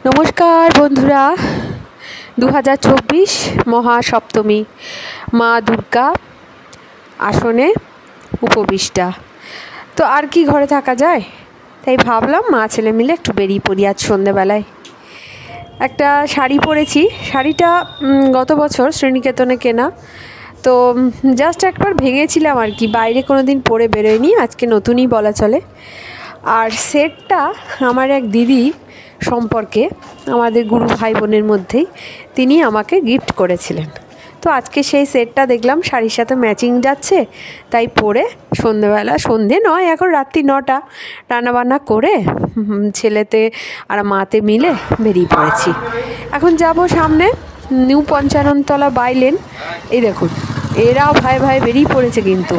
নমস্কার বন্ধুরা, 2024 মহাসপ্তমী, মা দুর্গা আসনে উপবিষ্টা। তো আর কি ঘরে থাকা যায়, তাই ভাবলাম মা ছেলে মিলে একটু বেরিয়ে পড়ি। আজ সন্ধ্যেবেলায় একটা শাড়ি পরেছি। শাড়িটা গত বছর শ্রীনিকেতনে কেনা, তো জাস্ট একবার ভেঙেছিলাম আর কি, বাইরে কোনো দিন পরে বেরোয়নি, আজকে নতুনই বলা চলে। আর সেটটা আমার এক দিদি সম্পর্কে, আমাদের গুরু ভাই বোনের মধ্যেই, তিনি আমাকে গিফট করেছিলেন। তো আজকে সেই সেটটা দেখলাম শাড়ির সাথে ম্যাচিং যাচ্ছে, তাই পরে সন্ধেবেলা, সন্ধে নয় এখন রাত্রি 9টা, রান্নাবান্না করে ছেলেতে আর মাতে মিলে বেরিয়ে পড়েছি। এখন যাব সামনে নিউ পঞ্চাননতলা বাইলেন। এই দেখুন, এরাও ভাই ভাই বেরিয়ে পড়েছে, কিন্তু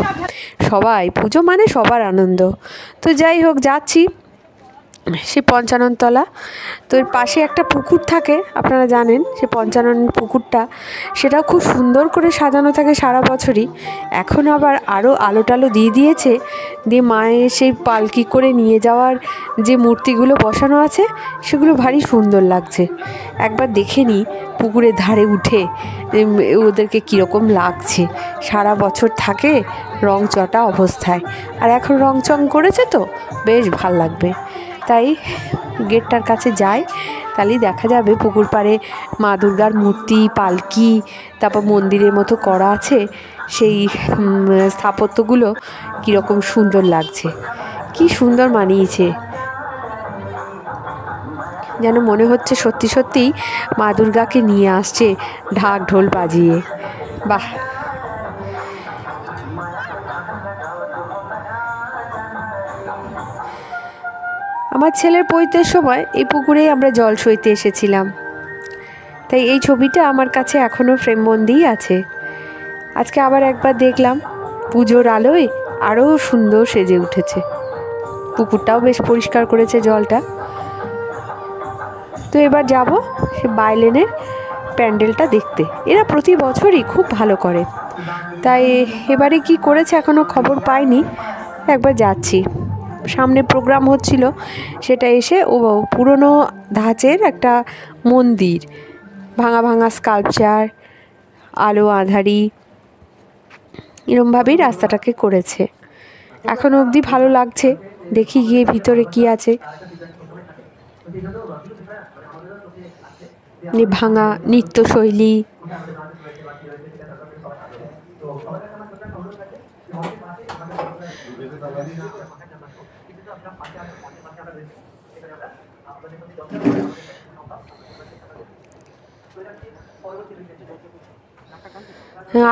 সবাই পুজো মানে সবার আনন্দ। তো যাই হোক, যাচ্ছি সে পঞ্চাননতলা। তো এর পাশে একটা পুকুর থাকে, আপনারা জানেন, সে পঞ্চানন পুকুরটা, সেটাও খুব সুন্দর করে সাজানো থাকে সারা বছরই। এখন আবার আরও আলো টালো দিয়ে দিয়েছে, দিয়ে মায়ের সেই পালকি করে নিয়ে যাওয়ার যে মূর্তিগুলো বসানো আছে, সেগুলো ভারী সুন্দর লাগছে। একবার দেখে নিই পুকুরের ধারে উঠে ওদেরকে কীরকম লাগছে। সারা বছর থাকে রং চটা অবস্থায়, আর এখন রং চং করেছে, তো বেশ ভাল লাগবে। তাই গেটটার কাছে যাই, তাহলেই দেখা যাবে পুকুর পাড়ে মা দুর্গার মূর্তি, পালকি, তারপর মন্দিরের মতো করা আছে, সেই স্থাপত্যগুলো কীরকম সুন্দর লাগছে, কি সুন্দর মানিয়েছে। যেন মনে হচ্ছে সত্যি সত্যিই মা দুর্গাকে নিয়ে আসছে ঢাক ঢোল বাজিয়ে। বাহ! আমার ছেলের পৈতের সময় এই পুকুরেই আমরা জল সইতে এসেছিলাম, তাই এই ছবিটা আমার কাছে এখনও ফ্রেমবন্দিই আছে। আজকে আবার একবার দেখলাম, পুজোর আলোয় আরও সুন্দর সেজে উঠেছে। পুকুরটাও বেশ পরিষ্কার করেছে জলটা। তো এবার যাব সে বাইলেনের প্যান্ডেলটা দেখতে। এরা প্রতি বছরই খুব ভালো করে, তাই এবারে কি করেছে এখনও খবর পাইনি, একবার যাচ্ছি। সামনে প্রোগ্রাম হচ্ছিল, সেটা এসে পুরনো ধাঁচের একটা মন্দির, ভাঙা ভাঙা স্কাল্পচার, আলো আঁধারি, এরমভাবেই রাস্তাটাকে করেছে। এখনও অবধি ভালো লাগছে, দেখি গিয়ে ভিতরে কি আছে। ভাঙা নৃত্যশৈলী,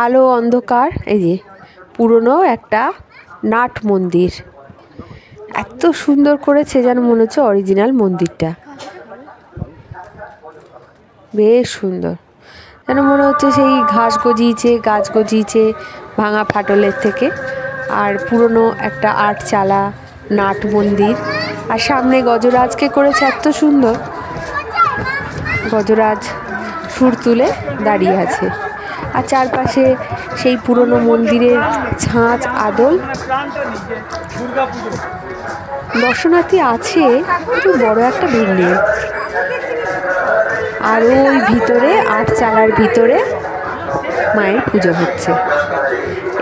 আলো অন্ধকার। এই যে পুরনো একটা নাট মন্দির, এত সুন্দর করেছে যেন মনে হচ্ছে অরিজিনাল মন্দিরটা, বেশ সুন্দর। যেন মনে হচ্ছে সেই গাছ গজিয়েছে ভাঙা ফাটলের থেকে। আর পুরনো একটা আটচালা নাট মন্দির, আর সামনে গজরাজকে করেছে এত সুন্দর। গজরাজ সুর তুলে দাঁড়িয়ে আছে, আর চারপাশে সেই পুরনো মন্দিরের ছাঁচ আদল। দর্শনার্থী আছে, একটু বড় একটা বিল্ডিং, আর ওই ভিতরে আটচালার ভিতরে মায়ের পুজো হচ্ছে।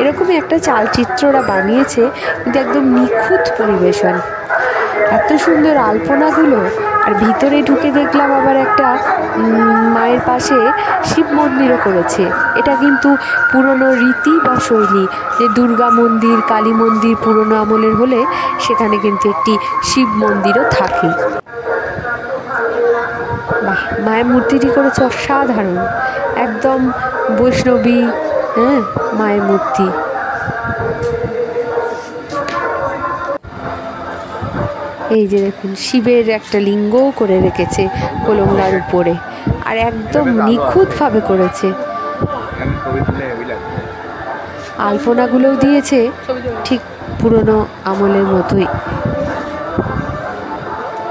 এরকমই একটা চালচিত্ররা বানিয়েছে, কিন্তু একদম নিখুঁত পরিবেশন, এত সুন্দর আলপনাগুলো। আর ভিতরে ঢুকে দেখলাম আবার একটা মায়ের পাশে শিব মন্দিরও করেছে। এটা কিন্তু পুরনো রীতি বা শৈলী, যে দুর্গা মন্দির, কালী মন্দির পুরনো আমলের হলে সেখানে কিন্তু একটি শিব মন্দিরও থাকে। বাহ! মায়ের মূর্তিটি করেছে অসাধারণ, একদম বৈষ্ণবী, মায়ের মূর্তি। এই যে দেখুন, শিবের একটা লিঙ্গও করে রেখেছে কলমনার উপরে, আর একদম নিখুঁতভাবে করেছে। আলপনাগুলোও দিয়েছে ঠিক পুরনো আমলের মতোই,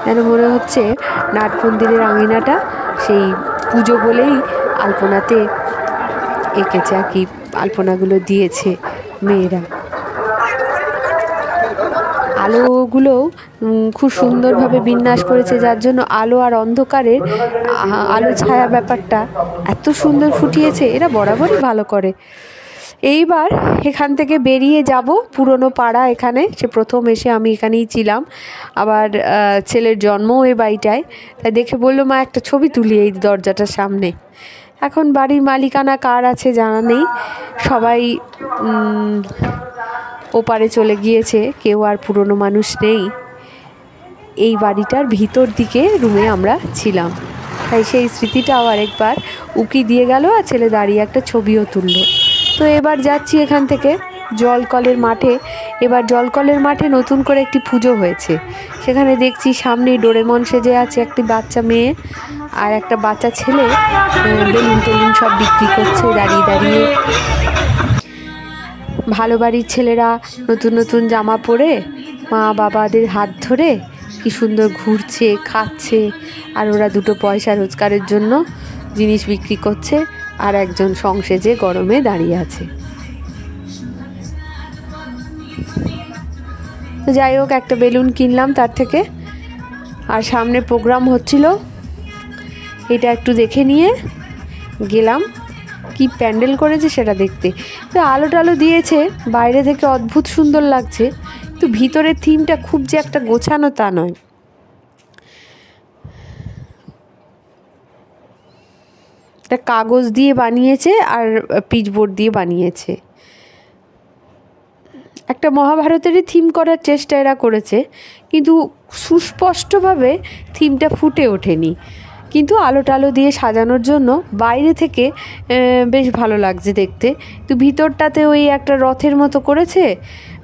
যেন মনে হচ্ছে নাট মন্দিরের আঙিনাটা সেই পুজো বলেই আলপনাতে এঁকেছে আর কি, আলপনাগুলো দিয়েছে মেয়েরা। আলোগুলো খুব সুন্দরভাবে বিন্যাস করেছে, যার জন্য আলো আর অন্ধকারের আলো ছায়া ব্যাপারটা এত সুন্দর ফুটিয়েছে। এরা বরাবরই ভালো করে। এইবার এখান থেকে বেরিয়ে যাব পুরনো পাড়া। এখানে সে প্রথম এসে আমি এখানেই ছিলাম, আবার ছেলের জন্মও এই বাড়িটায়। তাই দেখে বললো, মা একটা ছবি তুলি এই দরজাটার সামনে। এখন বাড়ির মালিকানা কার আছে জানা নেই, সবাই ওপারে চলে গিয়েছে, কেউ আর পুরনো মানুষ নেই। এই বাড়িটার ভিতর দিকে রুমে আমরা ছিলাম, তাই সেই স্মৃতিটাও আরেকবার উকি দিয়ে গেল, আর ছেলে দাঁড়িয়ে একটা ছবিও তুললো। তো এবার যাচ্ছি এখান থেকে জলকলের মাঠে। এবার জলকলের মাঠে নতুন করে একটি পুজো হয়েছে। সেখানে দেখছি সামনে ডোরেমন সেজে আছে একটি বাচ্চা মেয়ে, আর একটা বাচ্চা ছেলে বেলুন টেলুন সব বিক্রি করছে দাঁড়িয়ে দাঁড়িয়ে। ভালো বাড়ির ছেলেরা নতুন নতুন জামা পরে মা বাবাদের হাত ধরে কি সুন্দর ঘুরছে, খাচ্ছে, আর ওরা দুটো পয়সা রোজগারের জন্য জিনিস বিক্রি করছে, আর একজন সংসেজে গরমে দাঁড়িয়ে আছে। তো যাই হোক, একটা বেলুন কিনলাম তার থেকে, আর সামনে প্রোগ্রাম হচ্ছিল, এটা একটু দেখে নিয়ে গেলাম কি প্যান্ডেল করেছে সেটা দেখতে। তো আলো টালো দিয়েছে, বাইরে থেকে অদ্ভুত সুন্দর লাগছে, কিন্তু ভিতরের থিমটা খুব যে একটা গোছানো তা নয়। এটা কাগজ দিয়ে বানিয়েছে আর পিচবোর্ড দিয়ে বানিয়েছে। একটা মহাভারতেরই থিম করার চেষ্টা এরা করেছে, কিন্তু সুস্পষ্টভাবে থিমটা ফুটে ওঠেনি। কিন্তু আলো টালো দিয়ে সাজানোর জন্য বাইরে থেকে বেশ ভালো লাগছে দেখতে। তো ভিতরটাতে ওই একটা রথের মতো করেছে,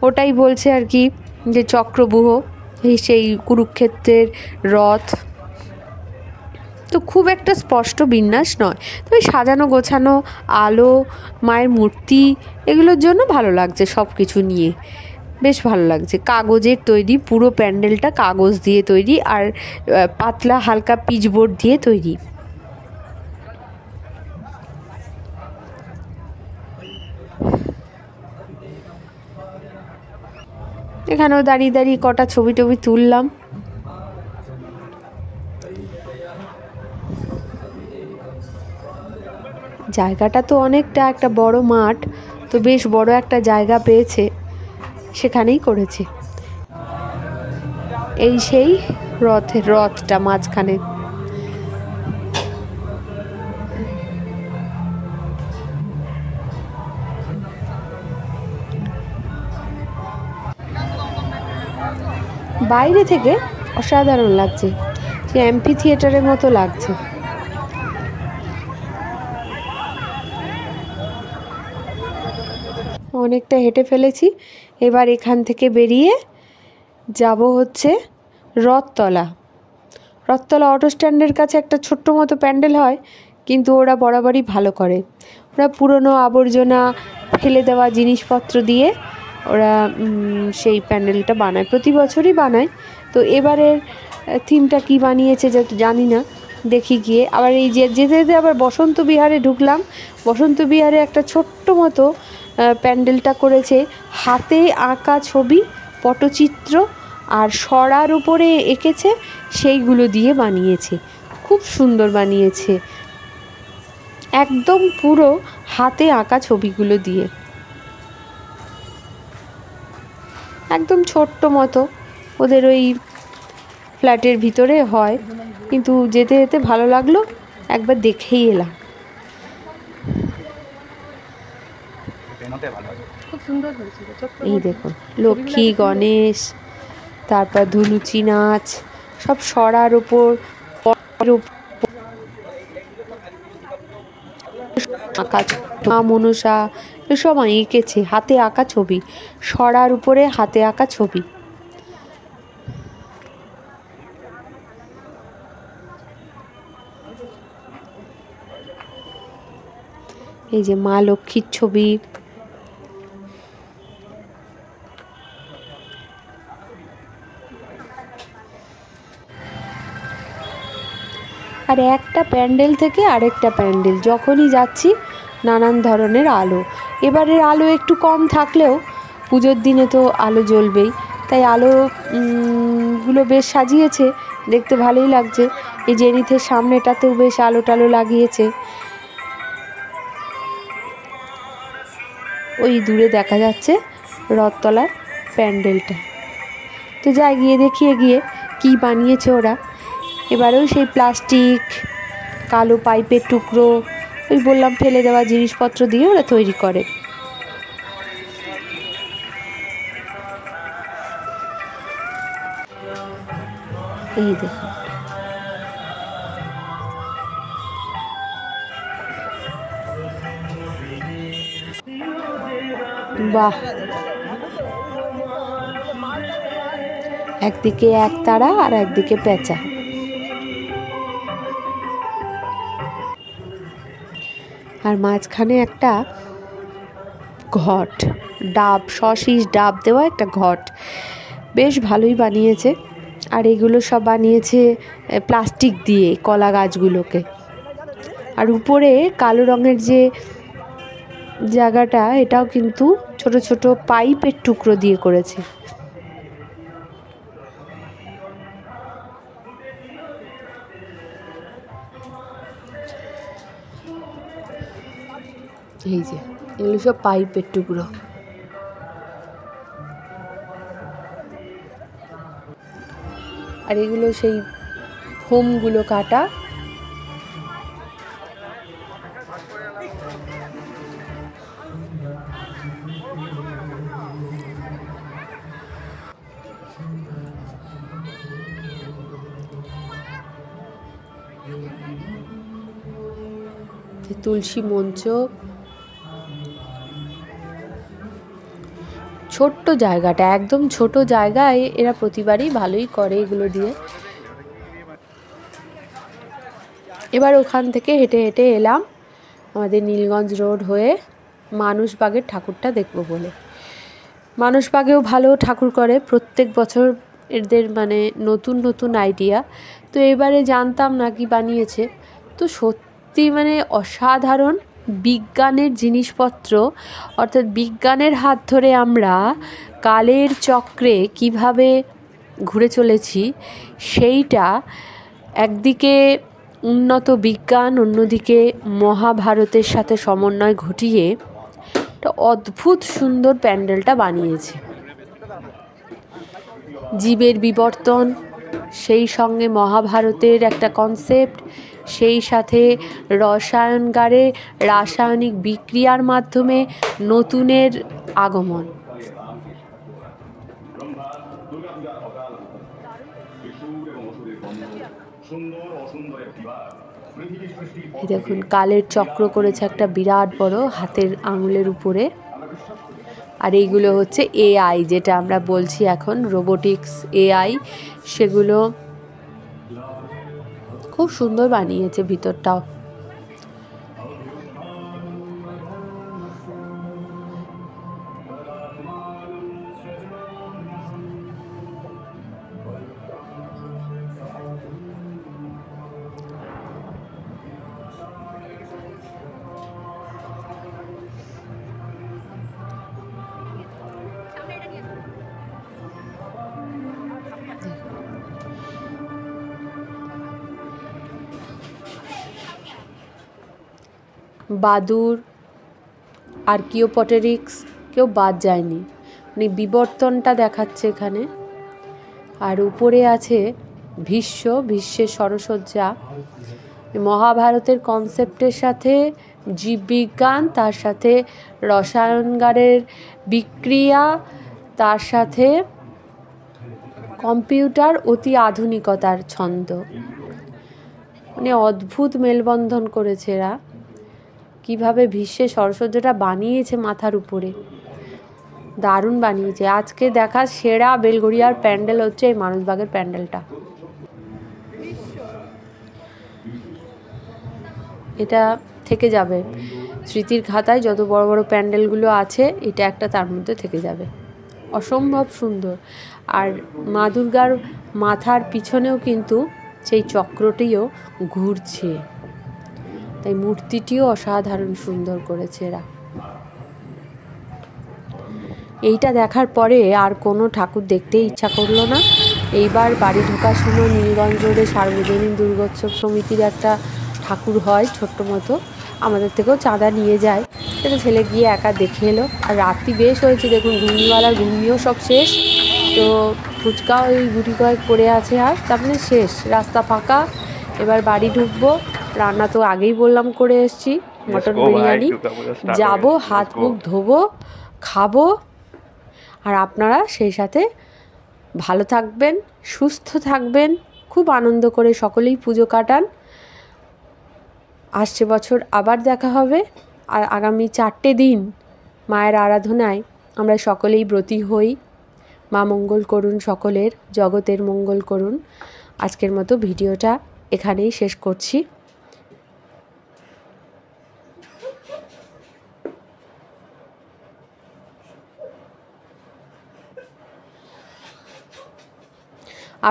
ওটাই বলছে আর কি যে চক্রব্যূহ, সেই কুরুক্ষেত্রের রথ। তো খুব একটা স্পষ্ট বিন্যাস নয়, তবে সাজানো গোছানো, আলো, মায়ের মূর্তি, এগুলোর জন্য ভালো লাগছে। সব কিছু নিয়ে বেশ ভালো লাগছে। কাগজের তৈরি, পুরো প্যান্ডেলটা কাগজ দিয়ে তৈরি, আর পাতলা হালকা পিচবোর্ড দিয়ে তৈরি। এখানেও দাঁড়িয়ে দাঁড়িয়ে কটা ছবি টবি তুললাম। জায়গাটা তো অনেকটা, একটা বড় মাঠ, তো বেশ বড় একটা জায়গা পেয়েছে, সেখানেই করেছে। এই সেই রথটা মাঝখানে। বাইরে থেকে অসাধারণ লাগছে, যে অ্যাম্পি থিয়েটারের মতো লাগছে। অনেকটা হেঁটে ফেলেছি, এবার এখান থেকে বেরিয়ে যাব হচ্ছে রথতলা। রথতলা অটো স্ট্যান্ডের কাছে একটা ছোট্ট মতো প্যান্ডেল হয়, কিন্তু ওরা বরাবরই ভালো করে। ওরা পুরনো আবর্জনা, ফেলে দেওয়া জিনিসপত্র দিয়ে ওরা সেই প্যান্ডেলটা বানায়, প্রতি বছরই বানায়। তো এবারের থিমটা কি বানিয়েছে জানি না, দেখি গিয়ে। আবার এই যেতে যেতে আবার বসন্ত বিহারে ঢুকলাম। বসন্ত বিহারে একটা ছোট্ট মতো প্যান্ডেলটা করেছে হাতে আঁকা ছবি, পটচিত্র, আর সরার উপরে এঁকেছে, সেইগুলো দিয়ে বানিয়েছে। খুব সুন্দর বানিয়েছে, একদম পুরো হাতে আঁকা ছবিগুলো দিয়ে, একদম ছোট্ট মতো। ওদের ওই ফ্ল্যাটের ভিতরে হয়, কিন্তু যেতে যেতে ভালো লাগলো, একবার দেখেই এলাম। এই দেখুন, লক্ষ্মী, গণেশ, তারপর ধুনুচি নাচ, সব সরার উপর আঁকা, মা মনসা এসব এঁকেছে, হাতে আঁকা ছবি, সরার উপরে হাতে আঁকা ছবি। এই যে মা লক্ষ্মীর ছবি, আর একটা প্যান্ডেল থেকে আরেকটা প্যান্ডেল যখনই যাচ্ছি নানান ধরনের আলো। এবারের আলো একটু কম থাকলেও পুজোর দিনে তো আলো জ্বলবেই, তাই আলো গুলো বেশ সাজিয়েছে, দেখতে ভালোই লাগছে। এই জেনিথের সামনেটাতেও বেশ আলো টালো লাগিয়েছে। ওই দূরে দেখা যাচ্ছে রথতলার প্যান্ডেলটা। তো যাই গিয়ে দেখিয়ে গিয়ে কি বানিয়েছে ওরা। এবারেও সেই প্লাস্টিক, কালো পাইপের টুকরো, ওই বললাম ফেলে দেওয়া জিনিসপত্র দিয়ে ওরা তৈরি করে। এই দেখুন, বাহ, একদিকে একতারা আর একদিকে পেঁচা। আর মাঝখানে একটা ঘট, ডাব, সশীষ ডাব দেওয়া একটা ঘট, বেশ ভালোই বানিয়েছে। আর এগুলো সব বানিয়েছে প্লাস্টিক দিয়ে, কলা গাছগুলোকে। আর উপরে কালো রঙের যে জায়গাটা, এটাও কিন্তু ছোট ছোট পাইপের টুকরো দিয়ে করেছে। এই যে এগুলো সব পাইপের টুকরো। আর এগুলো সেই ফোমগুলো কাটা। তুলসী মঞ্চ, ছোট্ট জায়গাটা, একদম ছোট জায়গায় এরা প্রতিবারই ভালোই করে এগুলো দিয়ে। এবার ওখান থেকে হেঁটে হেঁটে এলাম আমাদের নীলগঞ্জ রোড হয়ে মানসবাগের ঠাকুরটা দেখব বলে। মানসবাগেও ভালো ঠাকুর করে প্রত্যেক বছর, এদের মানে নতুন নতুন আইডিয়া। তো এবারে জানতাম না কি বানিয়েছে, তো সত্যি মানে অসাধারণ বিজ্ঞানের জিনিসপত্র। অর্থাৎ বিজ্ঞানের হাত ধরে আমরা কালের চক্রে কিভাবে ঘুরে চলেছি, সেইটা একদিকে উন্নত বিজ্ঞান, অন্যদিকে মহাভারতের সাথে সমন্বয় ঘটিয়ে একটা অদ্ভুত সুন্দর প্যান্ডেলটা বানিয়েছে। জীবের বিবর্তন, সেই সঙ্গে মহাভারতের একটা কনসেপ্ট, সেই সাথে রসায়নগারে রাসায়নিক বিক্রিয়ার মাধ্যমে নতুনের আগমন। দেখুন, কালের চক্র করেছে একটা বিরাট বড় হাতের আঙুলের উপরে। আর এইগুলো হচ্ছে এআই, যেটা আমরা বলছি এখন রোবোটিক্স এআই, সেগুলো খুব সুন্দর বানিয়েছে ভিতরটাও। বাদুর, আর্কিওপটেরিক্স কেউ বাদ যায়নি, মানে বিবর্তনটা দেখাচ্ছে এখানে। আর উপরে আছে ভীষ্মের সরসজ্জা। মহাভারতের কনসেপ্টের সাথে জীববিজ্ঞান, তার সাথে রসায়নগারের বিক্রিয়া, তার সাথে কম্পিউটার, অতি আধুনিকতার ছন্দ, মানে অদ্ভুত মেলবন্ধন করেছে এরা। কীভাবে ভীষ্মের সরসজ্জাটা বানিয়েছে মাথার উপরে, দারুণ বানিয়েছে। আজকে দেখা সেরা বেলঘড়িয়ার প্যান্ডেল হচ্ছে এই মানসবাগের প্যান্ডেলটা। এটা থেকে যাবে স্মৃতির খাতায়, যত বড় বড় প্যান্ডেলগুলো আছে এটা একটা তার মধ্যে থেকে যাবে। অসম্ভব সুন্দর। আর মা দুর্গার মাথার পিছনেও কিন্তু সেই চক্রটিও ঘুরছে, তাই মূর্তিটিও অসাধারণ সুন্দর করেছে এরা। এইটা দেখার পরে আর কোনো ঠাকুর দেখতে ইচ্ছা করলো না। এইবার বাড়ি ঢোকার সময় নীলগঞ্জ রোডে সার্বজনীন দুর্গোৎসব সমিতির একটা ঠাকুর হয় ছোট্ট মতো, আমাদের থেকেও চাঁদা নিয়ে যায়। সেটা ছেলে গিয়ে একা দেখে এলো। আর রাত্রি বেশ হয়েছে, দেখুন ঘূর্ণিওয়ালার ঘূর্ণিও সব শেষ। তো ফুচকা ওই গুটি কয়েক পড়ে আছে, আর তারপরে শেষ, রাস্তা ফাঁকা। এবার বাড়ি ঢুকবো। রান্না তো আগেই বললাম করে এসছি, মটন বিরিয়ানি। যাবো, হাত মুখ ধোবো, খাবো। আর আপনারা সেই সাথে ভালো থাকবেন, সুস্থ থাকবেন, খুব আনন্দ করে সকলেই পুজো কাটান। আসছে বছর আবার দেখা হবে। আর আগামী 4টে দিন মায়ের আরাধনায় আমরা সকলেই ব্রতী হই। মা মঙ্গল করুন সকলের, জগতের মঙ্গল করুন। আজকের মতো ভিডিওটা এখানেই শেষ করছি।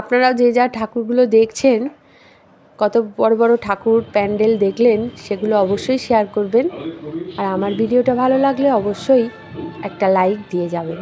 আপনারা যে যা ঠাকুরগুলো দেখছেন, কত বড় বড় ঠাকুর প্যান্ডেল দেখলেন, সেগুলো অবশ্যই শেয়ার করবেন। আর আমার ভিডিওটা ভালো লাগলে অবশ্যই একটা লাইক দিয়ে যাবেন।